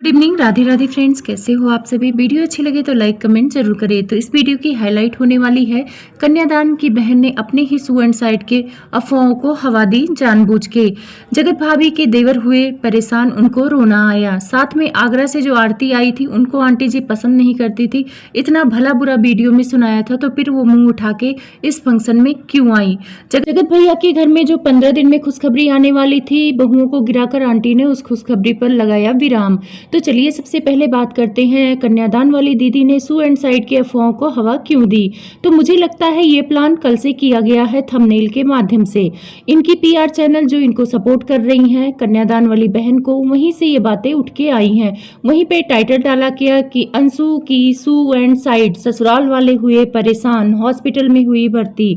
Good evening, Radhe Radhe friends. कैसे हो आप सभी। वीडियो अच्छी लगे तो लाइक कमेंट जरूर करें। तो इस वीडियो की हाईलाइट होने वाली है कन्यादान की बहन ने अपने ही सुअर्ण साइड के अफवाहों को हवा दी जानबूझ के। जगत भाभी के देवर हुए परेशान, उनको रोना आया। साथ में आगरा से जो आरती आई थी उनको आंटी जी पसंद नहीं करती थी। इतना भला बुरा वीडियो में सुनाया था तो फिर वो मुंह उठा के इस फंक्शन में क्यों आई। जगत भैया के घर में जो 15 दिन में खुशखबरी आने वाली थी, बहुओं को गिराकर आंटी ने उस खुशखबरी पर लगाया विराम। तो चलिए सबसे पहले बात करते हैं कन्यादान वाली दीदी ने सू एंड साइड के अफवाहों को हवा क्यों दी। तो मुझे लगता है ये प्लान कल से किया गया है थंबनेल के माध्यम से। इनकी पीआर चैनल जो इनको सपोर्ट कर रही हैं कन्यादान वाली बहन को, वहीं से ये बातें उठ के आई हैं। वहीं पे टाइटल डाला गया कि अंशु की सू एंड साइड ससुराल वाले हुए परेशान, हॉस्पिटल में हुई भर्ती।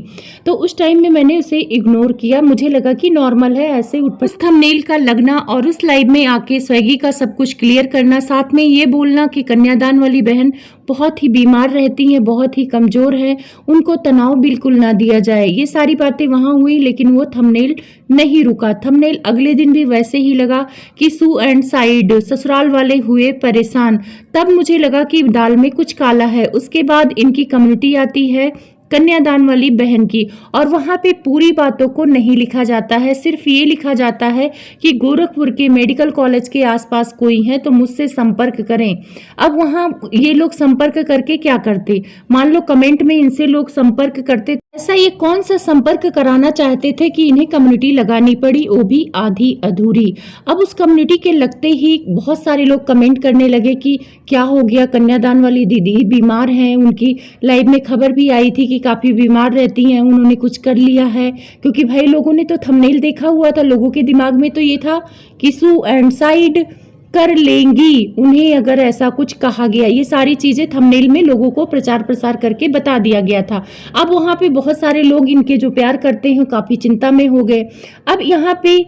तो उस टाइम में मैंने उसे इग्नोर किया, मुझे लगा कि नॉर्मल है ऐसे उठ। उस थंबनेल का लगना और उस लाइव में आके स्वैगी का सब कुछ क्लियर करना, साथ में ये बोलना कि कन्यादान वाली बहन बहुत ही बीमार रहती हैं, बहुत ही कमजोर है, उनको तनाव बिल्कुल ना दिया जाए, ये सारी बातें वहां हुई। लेकिन वो थंबनेल नहीं रुका। थंबनेल अगले दिन भी वैसे ही लगा कि सू एंड साइड ससुराल वाले हुए परेशान। तब मुझे लगा कि दाल में कुछ काला है। उसके बाद इनकी कम्युनिटी आती है कन्यादान वाली बहन की, और वहां पे पूरी बातों को नहीं लिखा जाता है। सिर्फ ये लिखा जाता है कि गोरखपुर के मेडिकल कॉलेज के आसपास कोई है तो मुझसे संपर्क करें। अब वहां ये लोग संपर्क करके क्या करते, मान लो कमेंट में इनसे लोग संपर्क करते, ऐसा ये कौन सा संपर्क कराना चाहते थे कि इन्हें कम्युनिटी लगानी पड़ी, वो भी आधी अधूरी। अब उस कम्युनिटी के लगते ही बहुत सारे लोग कमेंट करने लगे कि क्या हो गया, कन्यादान वाली दीदी बीमार हैं, उनकी लाइव में खबर भी आई थी कि काफी बीमार रहती हैं, उन्होंने कुछ कर लिया है। क्योंकि भाई लोगों ने तो थंबनेल देखा हुआ था, लोगों के दिमाग में तो ये था कि सू एंड साइड कर लेंगी उन्हें अगर ऐसा कुछ कहा गया। ये सारी चीजें थंबनेल में लोगों को प्रचार प्रसार करके बता दिया गया था। अब वहां पे बहुत सारे लोग इनके जो प्यार करते हैं काफी चिंता में हो गए। अब यहाँ पे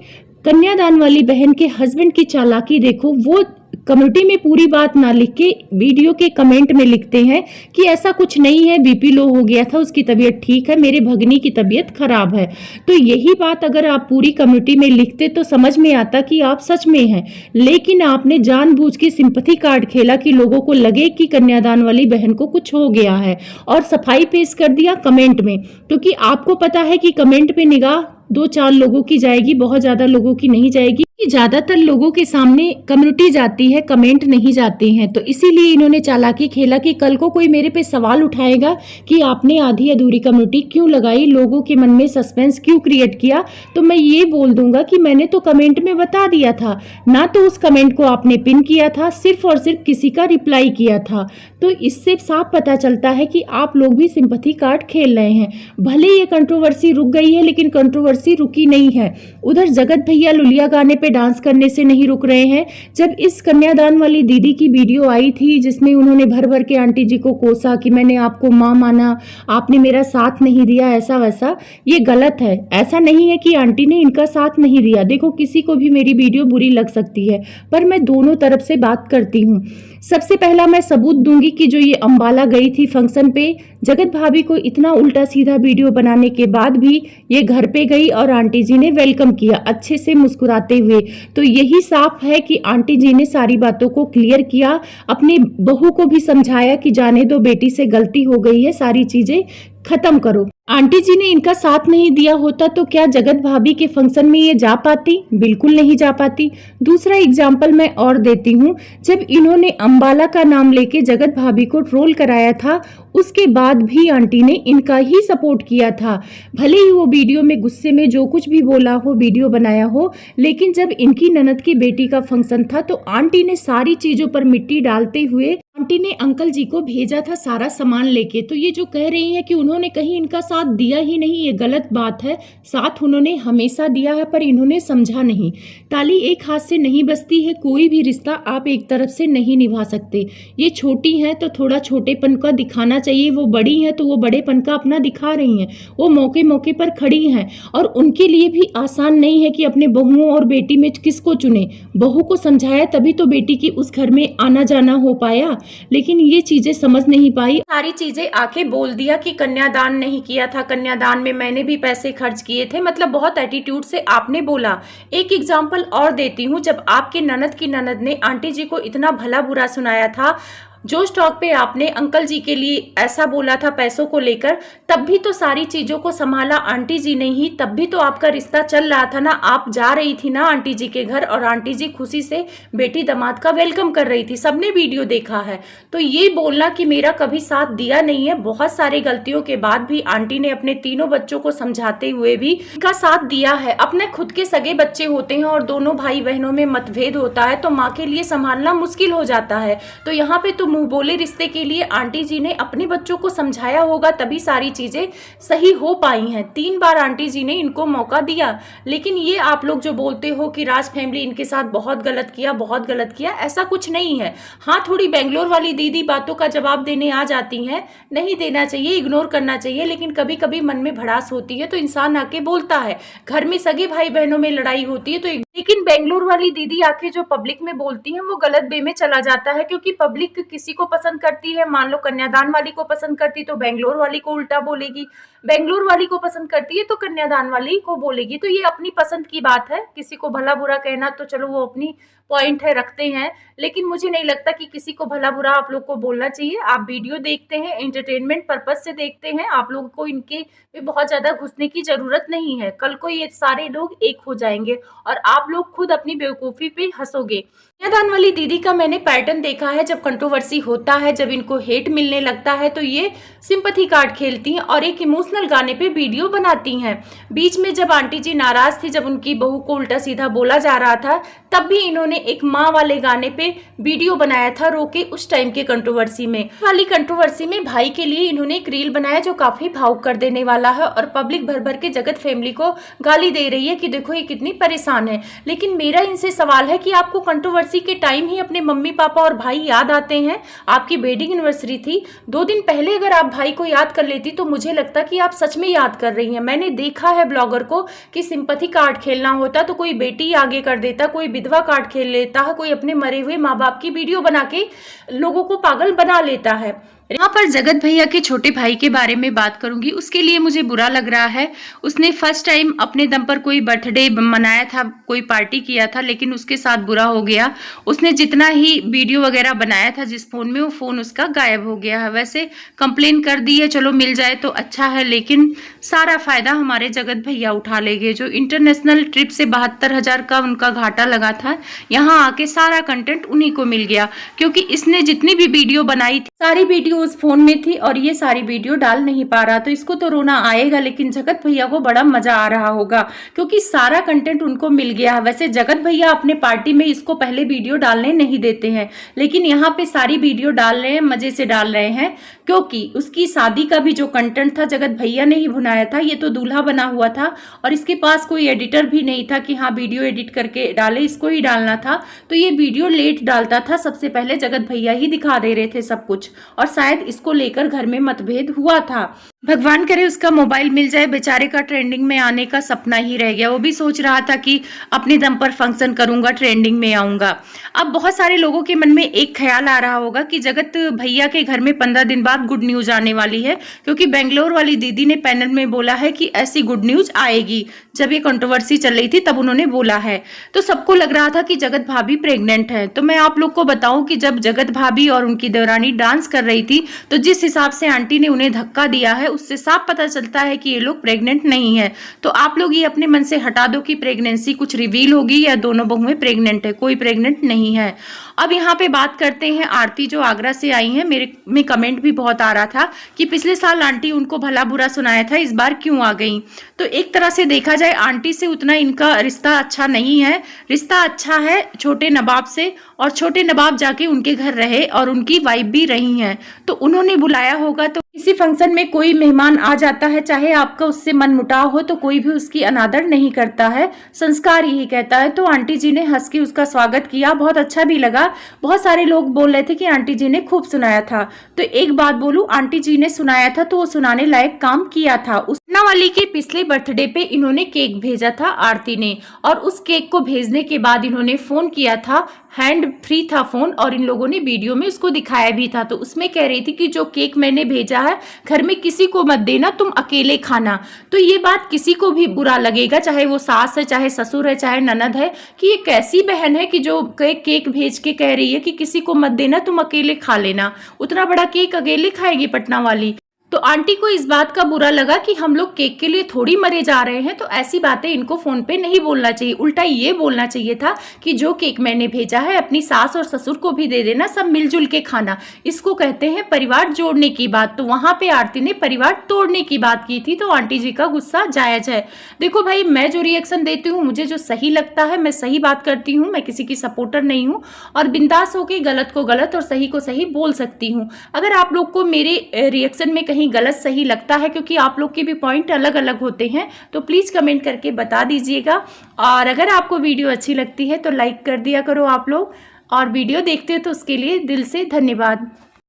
कन्यादान वाली बहन के हस्बैंड की चालाकी देखो, वो कम्युनिटी में पूरी बात ना लिख के वीडियो के कमेंट में लिखते हैं कि ऐसा कुछ नहीं है, बीपी लो हो गया था, उसकी तबीयत ठीक है, मेरे भगनी की तबीयत खराब है। तो यही बात अगर आप पूरी कम्युनिटी में लिखते तो समझ में आता कि आप सच में हैं। लेकिन आपने जानबूझ के सिंपैथी कार्ड खेला कि लोगों को लगे कि कन्यादान वाली बहन को कुछ हो गया है, और सफाई पेश कर दिया कमेंट में। क्योंकि आपको पता है कि कमेंट पे निगाह 2-4 लोगों की जाएगी, बहुत ज्यादा लोगों की नहीं जाएगी। ज्यादातर लोगों के सामने कम्युनिटी जाती है, कमेंट नहीं जाते हैं। तो इसीलिए इन्होंने चालाकी खेला कि कल को कोई मेरे पे सवाल उठाएगा कि आपने आधी अधूरी कम्युनिटी क्यों लगाई, लोगों के मन में सस्पेंस क्यों क्रिएट किया, तो मैं ये बोल दूंगा कि मैंने तो कमेंट में बता दिया था ना, तो उस कमेंट को आपने पिन किया था, सिर्फ और सिर्फ किसी का रिप्लाई किया था। तो इससे साफ पता चलता है कि आप लोग भी सिंपैथी कार्ड खेल रहे हैं। भले ये कंट्रोवर्सी रुक गई है, लेकिन कंट्रोवर्सी रुकी नहीं है। उधर जगत भैया लुलिया गाने पे डांस करने से नहीं रुक रहे हैं। जब इस कन्यादान वाली दीदी की वीडियो आई थी जिसमें उन्होंने भर भर के आंटी जी को कोसा कि मैंने आपको मां माना, आपने मेरा साथ नहीं दिया, ऐसा वैसा, ये गलत है। ऐसा नहीं है कि आंटी ने इनका साथ नहीं दिया। देखो, किसी को भी मेरी वीडियो बुरी लग सकती है, पर मैं दोनों तरफ से बात करती हूँ। सबसे पहला मैं सबूत दूंगी कि जो ये अंबाला गई थी फंक्शन पे, जगत भाभी को इतना उल्टा सीधा वीडियो बनाने के बाद भी ये घर पे गई और आंटी जी ने वेलकम किया अच्छे से मुस्कुराते हुए। तो यही साफ है कि आंटी जी ने सारी बातों को क्लियर किया, अपनी बहू को भी समझाया कि जाने दो, बेटी से गलती हो गई है, सारी चीजें खत्म करो। आंटी जी ने इनका साथ नहीं दिया होता तो क्या जगत भाभी के फंक्शन में ये जा पाती? बिल्कुल नहीं जा पाती। दूसरा एग्जाम्पल मैं और देती हूँ, जब इन्होंने अंबाला का नाम लेके जगत भाभी को ट्रोल कराया था, उसके बाद भी आंटी ने इनका ही सपोर्ट किया था। भले ही वो वीडियो में गुस्से में जो कुछ भी बोला हो, वीडियो बनाया हो, लेकिन जब इनकी ननद की बेटी का फंक्शन था तो आंटी ने सारी चीजों पर मिट्टी डालते हुए आंटी ने अंकल जी को भेजा था सारा सामान लेके। तो ये जो कह रही है कि उन्होंने कहीं इनका साथ दिया ही नहीं, ये गलत बात है। साथ उन्होंने हमेशा दिया है, पर इन्होंने समझा नहीं। ताली एक हाथ से नहीं बजती है, कोई भी रिश्ता आप एक तरफ से नहीं निभा सकते। ये छोटी हैं तो थोड़ा छोटेपन का दिखाना चाहिए, वो बड़ी हैं तो वो बड़ेपन का अपना दिखा रही हैं। वो मौके मौके पर खड़ी हैं, और उनके लिए भी आसान नहीं है कि अपने बहुओं और बेटी में किसको चुने। बहू को समझाया तभी तो बेटी की उस घर में आना जाना हो पाया। लेकिन ये चीजें समझ नहीं पाई, सारी चीजें आके बोल दिया कि कन्यादान नहीं किया था, कन्यादान में मैंने भी पैसे खर्च किए थे, मतलब बहुत एटीट्यूड से आपने बोला। एक एग्जाम्पल और देती हूँ, जब आपके ननद की ननद ने आंटी जी को इतना भला बुरा सुनाया था, जो स्टॉक पे आपने अंकल जी के लिए ऐसा बोला था पैसों को लेकर, तब भी तो सारी चीजों को संभाला आंटी जी ने ही, तब भी तो आपका रिश्ता चल रहा था ना। आप जा रही थी ना आंटी जी के घर और आंटी जी खुशी से बेटी दामाद का वेलकम कर रही थी, सबने वीडियो देखा है। तो ये बोलना कि मेरा कभी साथ दिया नहीं है, बहुत सारी गलतियों के बाद भी आंटी ने अपने तीनों बच्चों को समझाते हुए भी इनका साथ दिया है। अपने खुद के सगे बच्चे होते हैं और दोनों भाई बहनों में मतभेद होता है तो माँ के लिए संभालना मुश्किल हो जाता है। तो यहाँ पे तो मुंह बोले रिश्ते के लिए आंटी जी ने अपने बच्चों को समझाया होगा, तभी सारी चीजें सही हो पाई हैं। 3 बार आंटी जी ने इनको मौका दिया, लेकिन ये आप लोग जो बोलते हो कि राज फैमिली इनके साथ बहुत गलत किया, बहुत गलत किया, ऐसा कुछ नहीं है। हाँ, थोड़ी बेंगलोर वाली दीदी बातों का जवाब देने आ जाती हैं, नहीं देना चाहिए, इग्नोर करना चाहिए, लेकिन कभी कभी मन में भड़ास होती है तो इंसान आके बोलता है। घर में सगे भाई बहनों में लड़ाई होती है तो, लेकिन बेंगलोर वाली दीदी आके जो पब्लिक में बोलती हैं वो गलत वे में चला जाता है, क्योंकि पब्लिक किसी को पसंद करती है। मान लो कन्यादान वाली को पसंद करती तो बेंगलोर वाली को उल्टा बोलेगी, बेंगलोर वाली को पसंद करती है तो कन्यादान वाली को बोलेगी। तो ये अपनी पसंद की बात है, किसी को भला बुरा कहना तो चलो वो अपनी पॉइंट है, रखते हैं, लेकिन मुझे नहीं लगता कि किसी को भला बुरा आप लोग को बोलना चाहिए। आप वीडियो देखते हैं, एंटरटेनमेंट पर्पज से देखते हैं, आप लोगों को इनके में बहुत ज्यादा घुसने की जरूरत नहीं है। कल को ये सारे लोग एक हो जाएंगे और आप लोग खुद अपनी बेवकूफी पे हंसोगे। कन्यादान वाली दीदी का मैंने पैटर्न देखा है, जब कंट्रोवर्सी होता है, जब इनको हेट मिलने लगता है तो ये सिंपैथी कार्ड खेलती हैं और एक इमोशनल गाने पे वीडियो बनाती हैं। बीच में जब आंटी जी नाराज थी, जब उनकी बहू को उल्टा सीधा बोला जा रहा था, तब भी इन्होंने एक माँ वाले गाने पे वीडियो बनाया था रोके उस टाइम के कंट्रोवर्सी में। वाली कंट्रोवर्सी में भाई के लिए इन्होंने एक रील बनाया जो काफी भावुक कर देने वाला है और पब्लिक भर भर के जगत फैमिली को गाली दे रही है कि देखो ये कितनी परेशान है। लेकिन मेरा इनसे सवाल है कि आपको कंट्रोवर्सी के टाइम ही अपने मम्मी पापा और भाई याद आते हैं? आपकी वेडिंग एनिवर्सरी थी 2 दिन पहले, अगर आप भाई को याद कर लेती तो मुझे लगता कि आप सच में याद कर रही हैं। मैंने देखा है ब्लॉगर को कि सिंपैथी कार्ड खेलना होता तो कोई बेटी आगे कर देता, कोई विधवा कार्ड खेल लेता है, कोई अपने मरे हुए माँ बाप की वीडियो बना के लोगों को पागल बना लेता है। यहाँ पर जगत भैया के छोटे भाई के बारे में बात करूंगी, उसके लिए मुझे बुरा लग रहा है। उसने फर्स्ट टाइम अपने दम पर कोई बर्थडे मनाया था, कोई पार्टी किया था, लेकिन उसके साथ बुरा हो गया। उसने जितना ही वीडियो वगैरह बनाया था जिस फोन में, वो फोन उसका गायब हो गया है। वैसे कंप्लेन कर दी है, चलो मिल जाए तो अच्छा है, लेकिन सारा फायदा हमारे जगत भैया उठा लेंगे। जो इंटरनेशनल ट्रिप से 72,000 का उनका घाटा लगा था, यहाँ आके सारा कंटेंट उन्हीं को मिल गया, क्योंकि इसने जितनी भी वीडियो बनाई थी सारी वीडियो उस फोन में थी और ये सारी वीडियो डाल नहीं पा रहा, तो इसको तो रोना आएगा, लेकिन जगत भैया को बड़ा मजा आ रहा होगा क्योंकि सारा कंटेंट उनको मिल गया है। वैसे जगत भैया अपने पार्टी में इसको पहले वीडियो डालने नहीं देते हैं, लेकिन यहाँ पे सारी वीडियो डाल रहे हैं, मजे से डाल रहे हैं, क्योंकि उसकी शादी का भी जो कंटेंट था जगत भैया ने ही बनाया था। ये तो दूल्हा बना हुआ था और इसके पास कोई एडिटर भी नहीं था कि हाँ वीडियो एडिट करके डाले, इसको ही डालना था। तो ये वीडियो लेट डालता था, सबसे पहले जगत भैया ही दिखा दे रहे थे सब कुछ, और शायद इसको लेकर घर में मतभेद हुआ था। भगवान करे उसका मोबाइल मिल जाए, बेचारे का ट्रेंडिंग में आने का सपना ही रह गया। वो भी सोच रहा था कि अपने दम पर फंक्शन करूंगा, ट्रेंडिंग में आऊंगा। अब बहुत सारे लोगों के मन में एक ख्याल आ रहा होगा कि जगत भैया के घर में 15 दिन बाद गुड न्यूज आने वाली है, क्योंकि बेंगलोर वाली दीदी ने पैनल में बोला है कि ऐसी गुड न्यूज आएगी। जब ये कंट्रोवर्सी चल रही थी तब उन्होंने बोला है, तो सबको लग रहा था कि जगत भाभी प्रेग्नेंट है। तो मैं आप लोग को बताऊं कि जब जगत भाभी और उनकी देवरानी डांस कर रही थी, तो जिस हिसाब से आंटी ने उन्हें धक्का दिया है, उससे साफ पता चलता है कि ये लोग प्रेग्नेंट नहीं है। तो आप लोग ये अपने मन से हटा दो कि प्रेगनेंसी कुछ रिवील होगी या दोनों बहुएं प्रेग्नेंट है, कोई प्रेग्नेंट नहीं है। अब यहाँ पे बात करते हैं आरती जो आगरा से आई हैं। मेरे में कमेंट भी बहुत आ रहा था कि पिछले साल आंटी उनको भला बुरा सुनाया था, इस बार क्यों आ गई। तो एक तरह से देखा जाए आंटी से उतना इनका रिश्ता अच्छा नहीं है, रिश्ता अच्छा है छोटे नवाब से, और छोटे नवाब जाके उनके घर रहे और उनकी वाइफ भी रही हैं, तो उन्होंने बुलाया होगा। तो किसी फंक्शन में कोई मेहमान आ जाता है, चाहे आपका उससे मनमुटाव हो, तो कोई भी उसकी अनादर नहीं करता है, संस्कार यही कहता है। तो आंटी जी ने हंस के उसका स्वागत किया, बहुत अच्छा भी लगा। बहुत सारे लोग बोल रहे थे कि आंटी जी ने खूब सुनाया था। तो एक बात बोलूं, आंटी जी ने सुनाया था तो वो सुनाने लायक काम किया था। उस वाली के पिछले बर्थडे पे इन्होंने केक भेजा था आरती ने, और उस केक को भेजने के बाद इन्होंने फोन किया था, हैंड फ्री था फोन, और इन लोगों ने वीडियो में उसको दिखाया भी था। तो उसमें कह रही थी कि जो केक मैंने भेजा है घर में किसी को मत देना, तुम अकेले खाना। तो ये बात किसी को भी बुरा लगेगा, चाहे वो सास है, चाहे ससुर है, चाहे ननद है, कि ये कैसी बहन है कि जो केक भेज के कह रही है कि किसी को मत देना, तुम अकेले खा लेना। उतना बड़ा केक अकेले खाएगी पटना वाली। तो आंटी को इस बात का बुरा लगा कि हम लोग केक के लिए थोड़ी मरे जा रहे हैं। तो ऐसी बातें इनको फोन पे नहीं बोलना चाहिए, उल्टा ये बोलना चाहिए था कि जो केक मैंने भेजा है अपनी सास और ससुर को भी दे देना, सब मिलजुल के खाना। इसको कहते हैं परिवार जोड़ने की बात। तो वहां पे आरती ने परिवार तोड़ने की बात की थी, तो आंटी जी का गुस्सा जायज है। देखो भाई, मैं जो रिएक्शन देती हूँ, मुझे जो सही लगता है मैं सही बात करती हूँ, मैं किसी की सपोर्टर नहीं हूँ, और बिंदास होकर गलत को गलत और सही को सही बोल सकती हूँ। अगर आप लोग को मेरे रिएक्शन में कहीं गलत सही लगता है, क्योंकि आप लोग के भी पॉइंट अलग अलग होते हैं, तो प्लीज़ कमेंट करके बता दीजिएगा। और अगर आपको वीडियो अच्छी लगती है तो लाइक कर दिया करो आप लोग, और वीडियो देखते हो तो उसके लिए दिल से धन्यवाद।